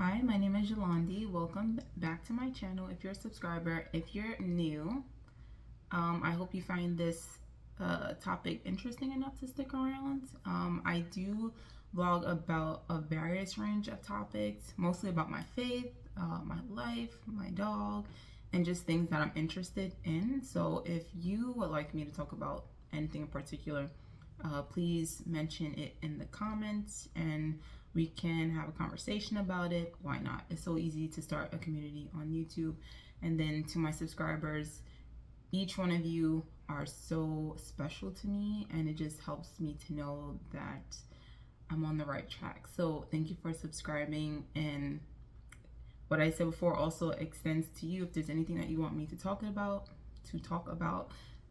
Hi, my name is Yolandi. Welcome back to my channel. If you're a subscriber, if you're new, I hope you find this topic interesting enough to stick around. I do vlog about a various range of topics, mostly about my faith, my life, my dog, and just things that I'm interested in. So if you would like me to talk about anything in particular, please mention it in the comments and we can have a conversation about it. Why not? It's so easy to start a community on YouTube. And then to my subscribers, each one of you are so special to me, and it just helps me to know that I'm on the right track. So thank you for subscribing, and what I said before also extends to you. If there's anything that you want me to talk about,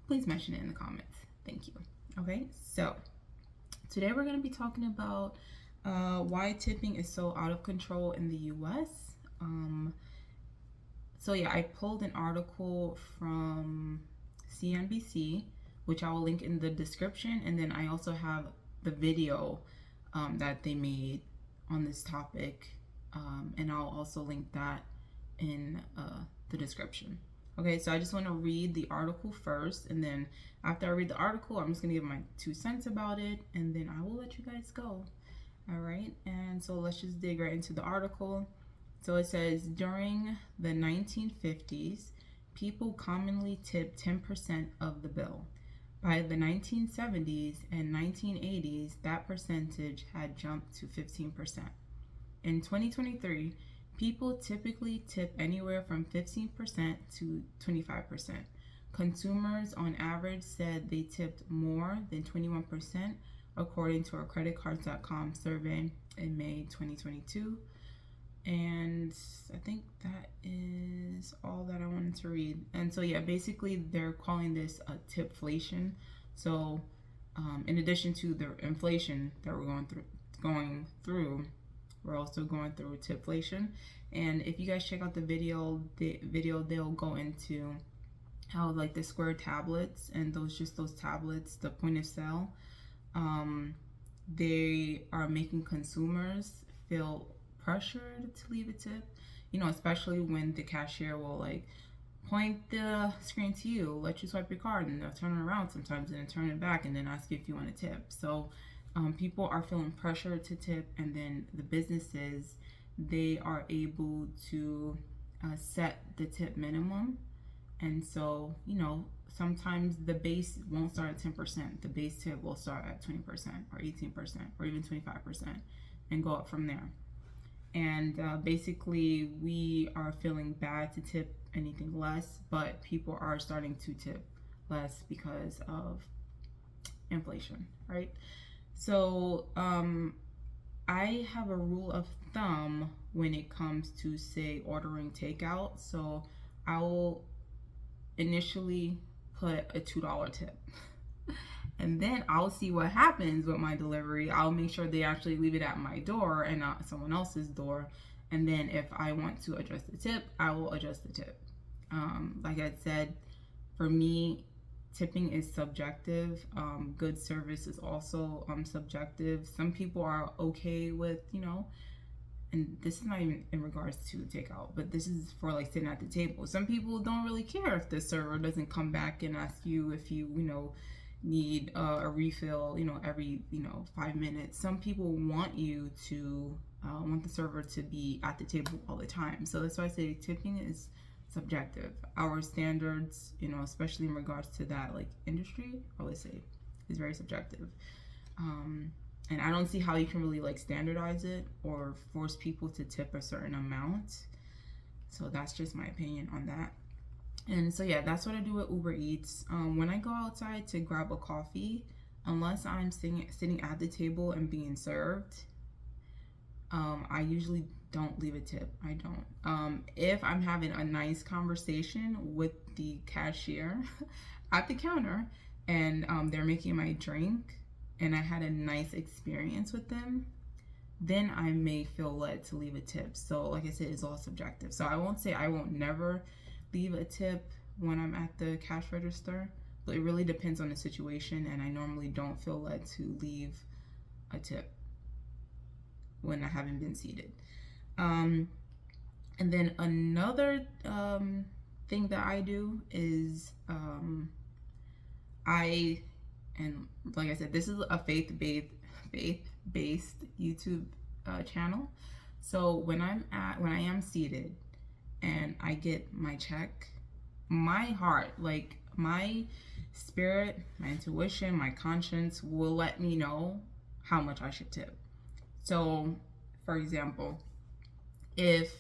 please mention it in the comments. Thank you. Okay, so today we're going to be talking about why tipping is so out of control in the US. So yeah, I pulled an article from CNBC, which I will link in the description, and then I also have the video that they made on this topic, and I'll also link that in the description. Okay, so I just want to read the article first, and then after I read the article, I'm just going to give my 2 cents about it, and then I will let you guys go. All right, and so let's just dig right into the article. So it says, during the 1950s, people commonly tipped 10% of the bill. By the 1970s and 1980s, that percentage had jumped to 15%. In 2023, people typically tip anywhere from 15% to 25%. Consumers on average said they tipped more than 21%, according to a creditcards.com survey in May 2022. And I think that is all that I wanted to read. And so yeah, basically they're calling this a tipflation. So in addition to the inflation that we're going through, we're also going through tipflation. And if you guys check out the video, they'll go into how like the square tablets and those tablets, the point of sale, they are making consumers feel pressured to leave a tip, especially when the cashier will like point the screen to you, let you swipe your card, and they'll turn it around sometimes and then turn it back and then ask you if you want a tip. So people are feeling pressure to tip, and then the businesses, they are able to set the tip minimum. And so, sometimes the base won't start at 10%. The base tip will start at 20% or 18% or even 25% and go up from there. And basically, we are feeling bad to tip anything less, but people are starting to tip less because of inflation, right? So I have a rule of thumb when it comes to, say, ordering takeout. So I will initially put a $2 tip. And then I'll see what happens with my delivery. I'll make sure they actually leave it at my door and not someone else's door. And then if I want to adjust the tip, I will adjust the tip. Like I said, for me, tipping is subjective. Good service is also subjective. Some people are okay with, and this is not even in regards to takeout, but this is for like sitting at the table. Some people don't really care if the server doesn't come back and ask you if you, need a refill, every, 5 minutes. Some people want you to, want the server to be at the table all the time. So that's why I say tipping is subjective. Our standards, especially in regards to that like industry, I would say is very subjective. And I don't see how you can really like standardize it or force people to tip a certain amount. So that's just my opinion on that. And so yeah, that's what I do with Uber Eats. When I go outside to grab a coffee, unless I'm sitting at the table and being served, I usually don't leave a tip. I don't. If I'm having a nice conversation with the cashier at the counter and they're making my drink and I had a nice experience with them, then I may feel led to leave a tip. So like I said, it's all subjective. So I won't say I won't never leave a tip when I'm at the cash register, but it really depends on the situation, and I normally don't feel led to leave a tip when I haven't been seated. And then another thing that I do is and like I said, this is a faith-based YouTube channel. So when I am seated and I get my check, my heart, like my spirit, my intuition, my conscience will let me know how much I should tip. So, for example, if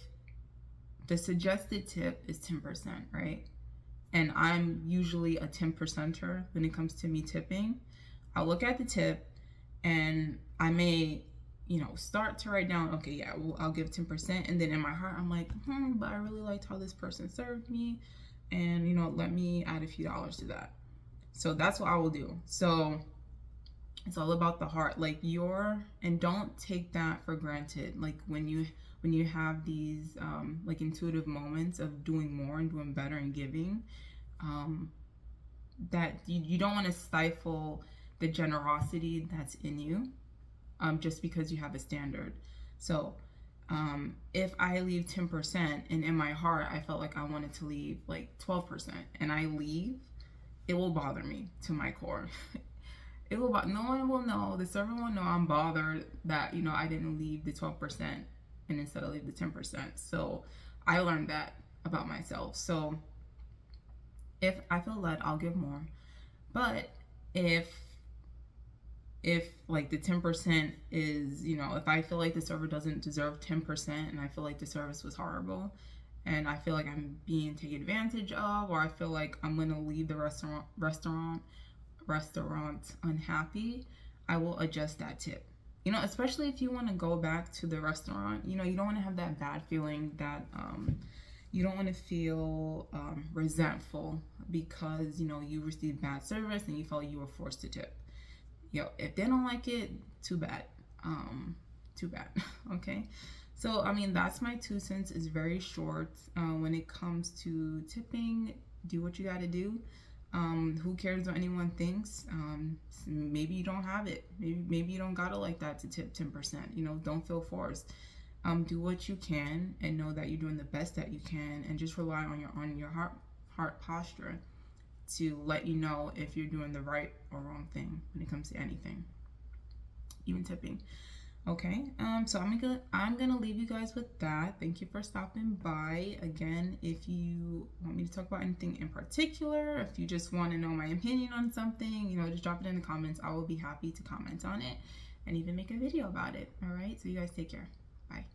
the suggested tip is 10%, right? And I'm usually a 10%er when it comes to me tipping. I'll look at the tip and I may, start to write down, okay, yeah, well, I'll give 10%. And then in my heart, I'm like, but I really liked how this person served me. And, let me add a few dollars to that. So that's what I will do. So it's all about the heart. Like and don't take that for granted. Like when you have these like intuitive moments of doing more and doing better and giving, that you don't want to stifle the generosity that's in you just because you have a standard. So if I leave 10% and in my heart I felt like I wanted to leave like 12% and I leave, it will bother me to my core. No one will know, the server will know I'm bothered that I didn't leave the 12% and instead I leave the 10%. So I learned that about myself. So if I feel led, I'll give more. But if like the 10% is, if I feel like the server doesn't deserve 10% and I feel like the service was horrible and I feel like I'm being taken advantage of, or I feel like I'm going to leave the restaurant unhappy, I will adjust that tip. Especially if you want to go back to the restaurant, you don't want to have that bad feeling that you don't want to feel resentful because you received bad service and you felt you were forced to tip. If they don't like it, too bad. Okay, so that's my 2 cents. It's very short when it comes to tipping. Do what you got to do. Who cares what anyone thinks? Maybe you don't have it. Maybe you don't got it like that to tip 10%. Don't feel forced. Do what you can and know that you're doing the best that you can, and just rely on your heart posture to let you know if you're doing the right or wrong thing when it comes to anything, even tipping. Okay, so I'm gonna leave you guys with that. Thank you for stopping by. Again, if you want me to talk about anything in particular, if you just want to know my opinion on something, just drop it in the comments. I will be happy to comment on it and even make a video about it. All right, so you guys take care. Bye.